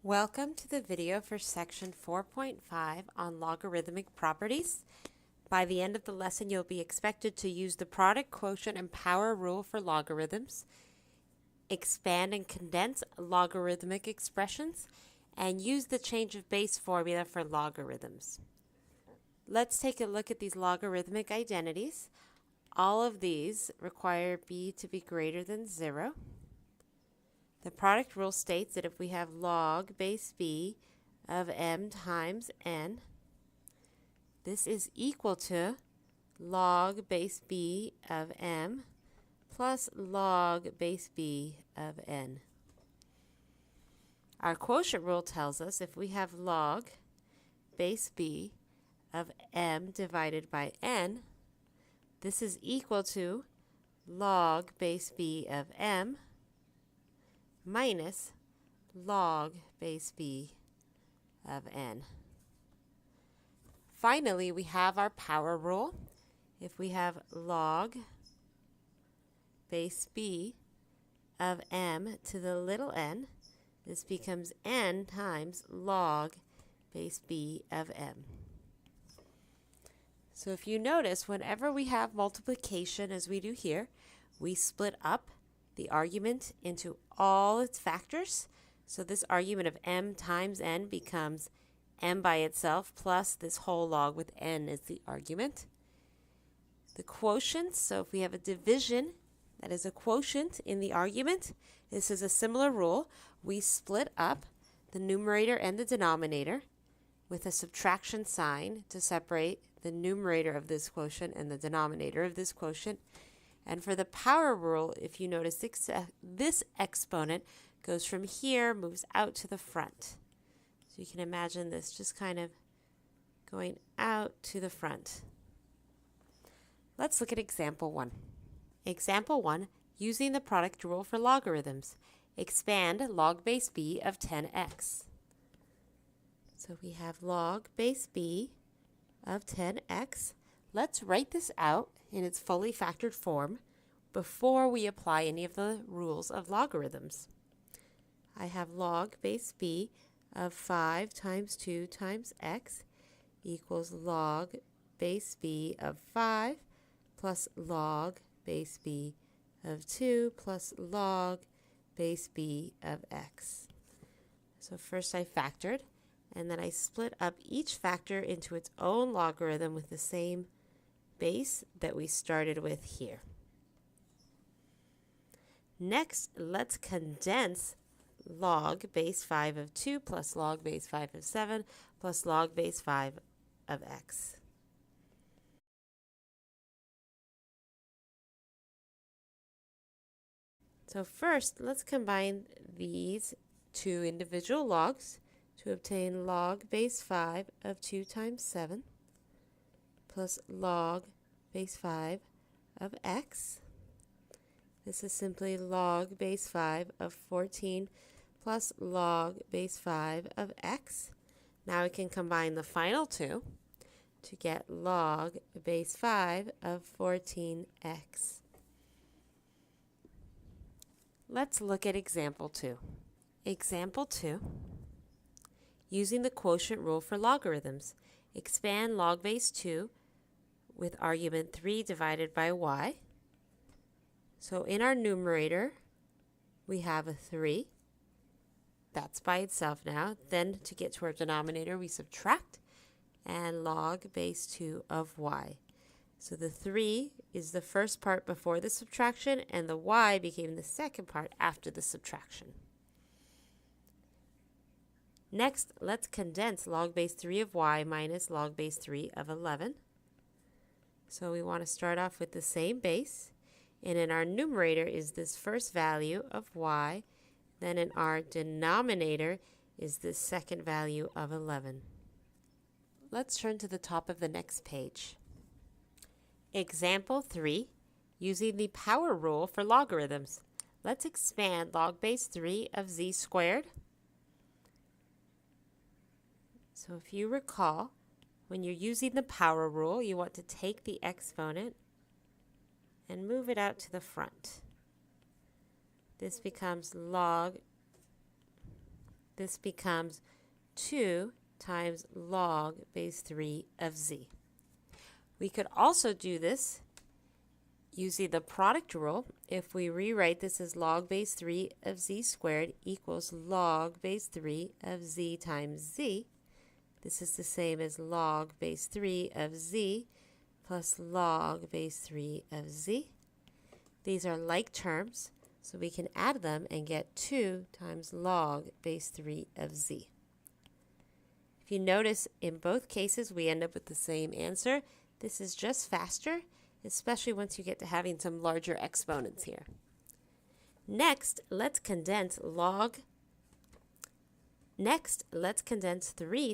Welcome to the video for section 4.5 on logarithmic properties. By the end of the lesson, you'll be expected to use the product, quotient, and power rule for logarithms, expand and condense logarithmic expressions, and use the change of base formula for logarithms. Let's take a look at these logarithmic identities. All of these require b to be greater than 0. The product rule states that if we have log base b of m times n, this is equal to log base b of m plus log base b of n. Our quotient rule tells us if we have log base b of m divided by n, this is equal to log base b of m minus log base b of n. Finally, we have our power rule. If we have log base b of m to the little n, this becomes n times log base b of m. So if you notice, whenever we have multiplication, as we do here, we split up the argument into all its factors. So this argument of m times n becomes m by itself plus this whole log with n as the argument. The quotients, so if we have a division that is a quotient in the argument, this is a similar rule. We split up the numerator and the denominator with a subtraction sign to separate the numerator of this quotient and the denominator of this quotient. And for the power rule, if you notice, this exponent goes from here, moves out to the front. So you can imagine this just kind of going out to the front. Let's look at example 1. Example 1, using the product rule for logarithms. Expand log base b of 10x. So we have log base b of 10x. Let's write this out in its fully factored form before we apply any of the rules of logarithms. I have log base b of 5 times 2 times x equals log base b of 5 plus log base b of 2 plus log base b of x. So first I factored, and then I split up each factor into its own logarithm with the same base that we started with here. Next, let's condense log base 5 of 2 plus log base 5 of 7 plus log base 5 of x. So first, let's combine these two individual logs to obtain log base 5 of 2 times 7 plus log base 5 of x. This is simply log base 5 of 14 plus log base 5 of x. Now we can combine the final two to get log base 5 of 14x. Let's look at example 2. Example 2, using the quotient rule for logarithms. Expand log base 2 with argument 3 divided by y. So in our numerator, we have a 3. That's by itself now. Then to get to our denominator, we subtract and log base 2 of y. So the 3 is the first part before the subtraction, and the y became the second part after the subtraction. Next, let's condense log base 3 of y minus log base 3 of 11. So we want to start off with the same base, and in our numerator is this first value of y, then in our denominator is this second value of 11. Let's turn to the top of the next page. Example 3, using the power rule for logarithms. Let's expand log base 3 of z squared. So if you recall, when you're using the power rule, you want to take the exponent and move it out to the front. This becomes log this becomes 2 times log base 3 of z. We could also do this using the product rule. If we rewrite this as log base 3 of z squared equals log base 3 of z times z, this is the same as log base 3 of z plus log base 3 of z. These are like terms, so we can add them and get 2 times log base 3 of z. If you notice, in both cases we end up with the same answer. This is just faster, especially once you get to having some larger exponents here. Next, let's condense 3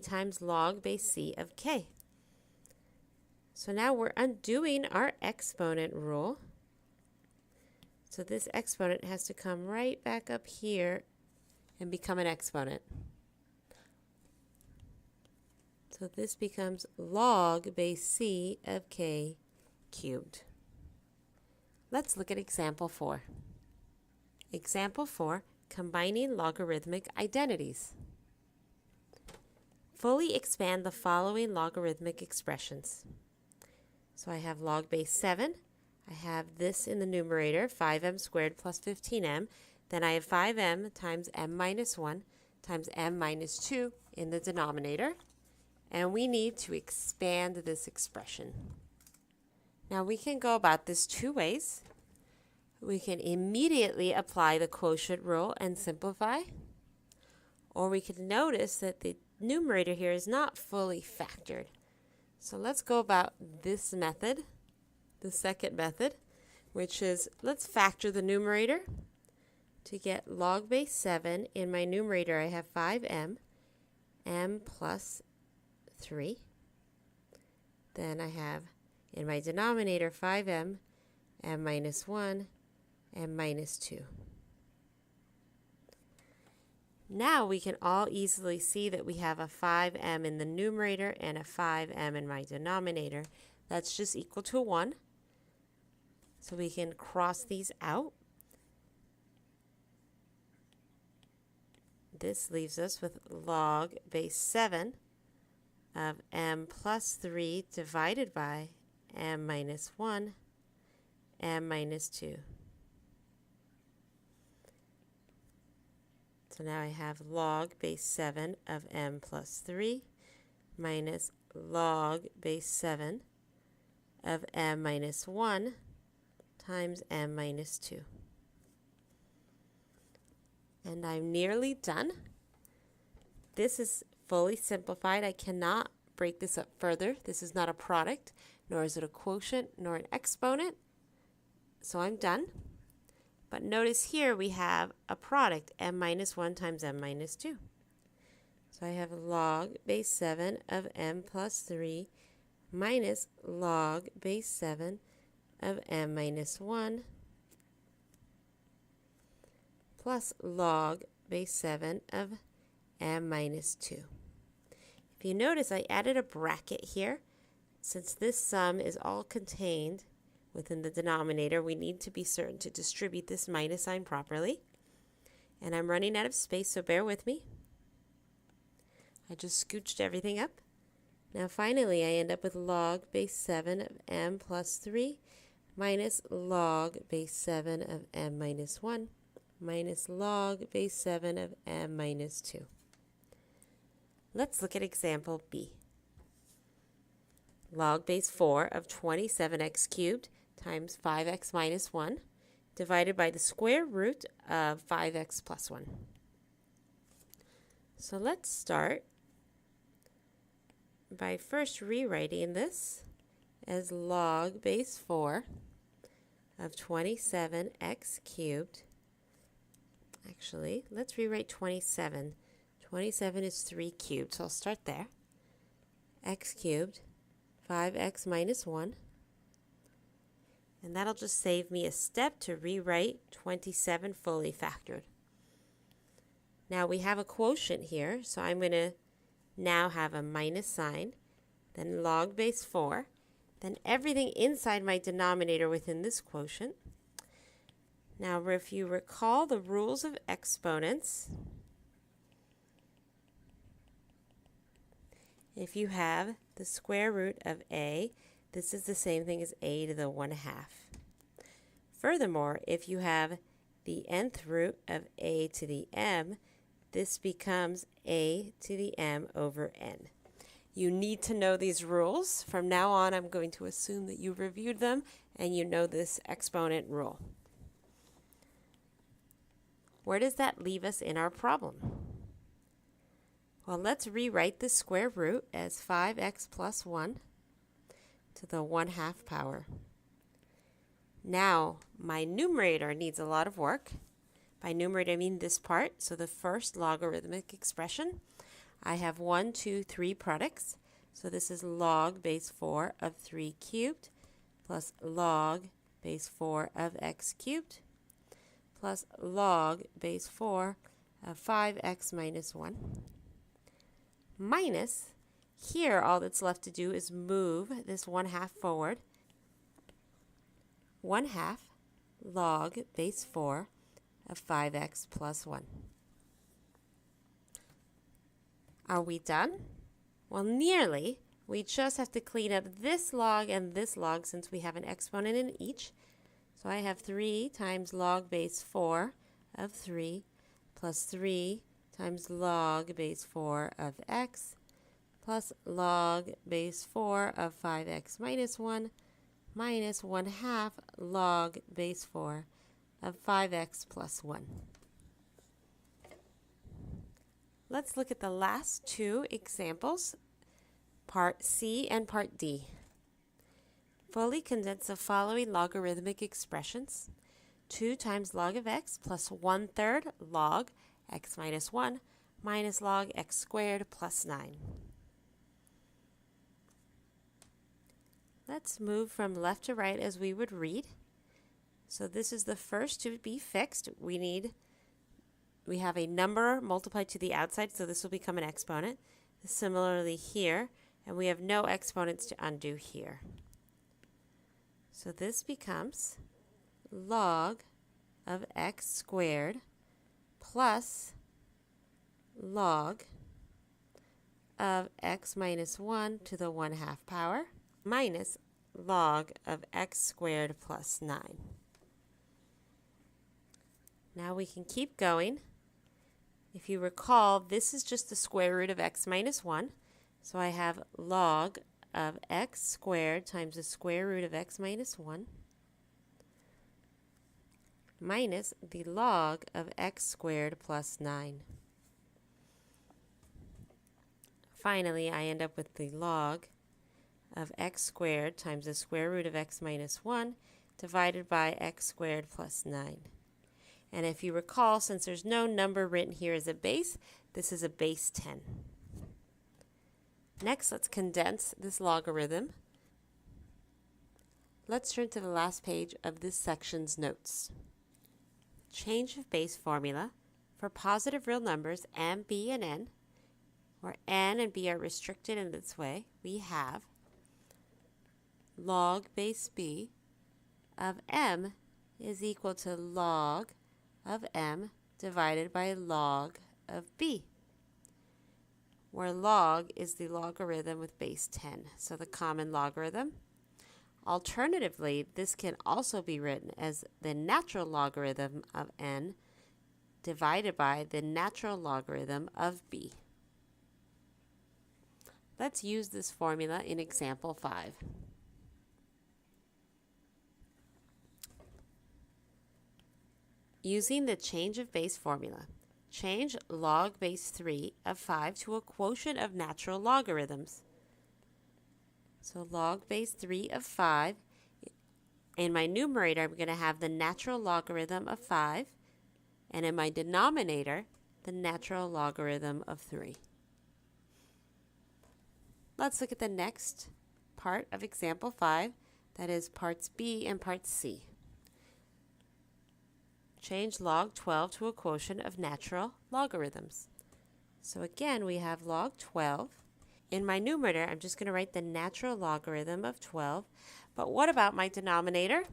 times log base c of k. So now we're undoing our exponent rule. So this exponent has to come right back up here and become an exponent. So this becomes log base c of k cubed. Let's look at example 4. Example 4, combining logarithmic identities. Fully expand the following logarithmic expressions. So I have log base 7. I have this in the numerator, 5m squared plus 15m. Then I have 5m times m minus 1 times m minus 2 in the denominator. And we need to expand this expression. Now we can go about this two ways. We can immediately apply the quotient rule and simplify. Or we can notice that the numerator here is not fully factored. So let's go about this method, the second method, which is let's factor the numerator. To get log base 7, in my numerator I have 5m, m plus 3. Then I have in my denominator 5m, m minus 1, m minus 2. Now we can all easily see that we have a 5m in the numerator and a 5m in my denominator. That's just equal to 1. So we can cross these out. This leaves us with log base 7 of m plus 3 divided by m minus 1, m minus 2. So now I have log base 7 of m plus 3 minus log base 7 of m minus 1 times m minus 2. And I'm nearly done. This is fully simplified. I cannot break this up further. This is not a product, nor is it a quotient, nor an exponent. So I'm done. But notice here we have a product, m minus 1 times m minus 2. So I have log base 7 of m plus 3 minus log base 7 of m minus 1 plus log base 7 of m minus 2. If you notice, I added a bracket here. Since this sum is all contained within the denominator, we need to be certain to distribute this minus sign properly. And I'm running out of space, so bear with me. I just scooched everything up. Now finally, I end up with log base 7 of m plus 3 minus log base 7 of m minus 1 minus log base 7 of m minus 2. Let's look at example B. Log base 4 of 27x cubed times 5x minus 1 divided by the square root of 5x plus 1. So let's start by first rewriting this as log base 4 of 27x cubed. Actually, let's rewrite 27. 27 is 3 cubed, so I'll start there. X cubed, 5x minus 1. And that'll just save me a step to rewrite 27 fully factored. Now we have a quotient here, so I'm going to now have a minus sign, then log base 4, then everything inside my denominator within this quotient. Now if you recall the rules of exponents, if you have the square root of a, this is the same thing as a to the 1/2. Furthermore, if you have the nth root of a to the m, this becomes a to the m over n. You need to know these rules. From now on, I'm going to assume that you reviewed them and you know this exponent rule. Where does that leave us in our problem? Well, let's rewrite the square root as 5x plus 1 to the 1/2 power. Now, my numerator needs a lot of work. By numerator, I mean this part, so the first logarithmic expression. I have 1, 2, 3 products, so this is log base 4 of 3 cubed plus log base 4 of x cubed plus log base 4 of 5x minus 1 minus, here all that's left to do is move this 1/2 forward, 1/2 log base 4 of 5x plus 1. Are we done? Well, nearly. We just have to clean up this log and this log since we have an exponent in each. So I have 3 times log base 4 of 3 plus 3 times log base 4 of x plus log base 4 of 5x minus 1 minus 1/2 log base 4 of 5x plus 1. Let's look at the last two examples, part C and part D. Fully condense the following logarithmic expressions. 2 times log of x plus 1/3 log x minus 1 minus log x squared plus 9. Let's move from left to right as we would read. So this is the first to be fixed. We have a number multiplied to the outside, so this will become an exponent. Similarly here, and we have no exponents to undo here. So this becomes log of x squared plus log of x minus 1 to the 1/2 power minus log of x squared plus 9. Now we can keep going. If you recall, this is just the square root of x minus 1. So I have log of x squared times the square root of x minus 1 minus the log of x squared plus 9. Finally, I end up with the log of x squared times the square root of x minus 1 divided by x squared plus 9. And if you recall, since there's no number written here as a base, this is a base 10. Next, let's condense this logarithm. Let's turn to the last page of this section's notes. Change of base formula for positive real numbers m, b, and n, where n and b are restricted in this way, we have log base b of m is equal to log of m divided by log of b, where log is the logarithm with base 10, so the common logarithm. Alternatively, this can also be written as the natural logarithm of n divided by the natural logarithm of b. Let's use this formula in example 5. Using the change of base formula, change log base 3 of 5 to a quotient of natural logarithms. So log base 3 of 5, in my numerator I'm going to have the natural logarithm of 5, and in my denominator the natural logarithm of 3. Let's look at the next part of example 5, that is parts B and part C. Change log 12 to a quotient of natural logarithms. So again, we have log 12. In my numerator, I'm just going to write the natural logarithm of 12. But what about my denominator?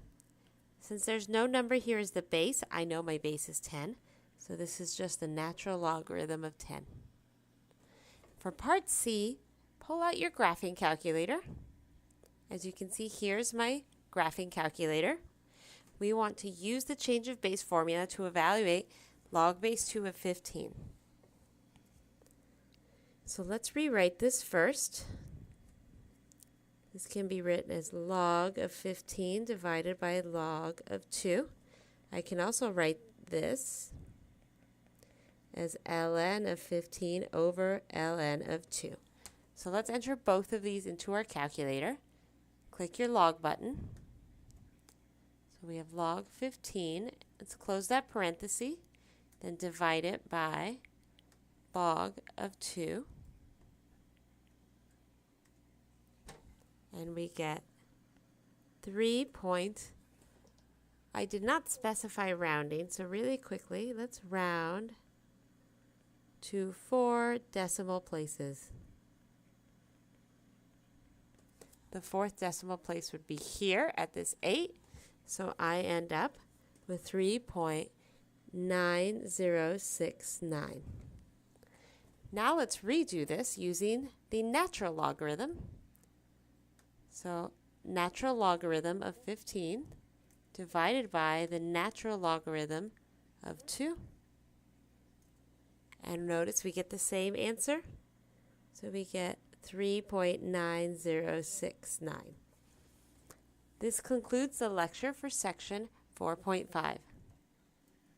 Since there's no number here as the base, I know my base is 10. So this is just the natural logarithm of 10. For part C, pull out your graphing calculator. As you can see, here's my graphing calculator. We want to use the change of base formula to evaluate log base 2 of 15. So let's rewrite this first. This can be written as log of 15 divided by log of 2. I can also write this as ln of 15 over ln of 2. So let's enter both of these into our calculator. Click your log button. So we have log 15. Let's close that parenthesis, then divide it by log of 2. And we get 3 point. I did not specify rounding, so really quickly, let's round to 4 decimal places. The 4th decimal place would be here at this 8, so I end up with 3.9069. Now let's redo this using the natural logarithm. So natural logarithm of 15 divided by the natural logarithm of 2. And notice we get the same answer. So we get 3.9069. This concludes the lecture for section 4.5.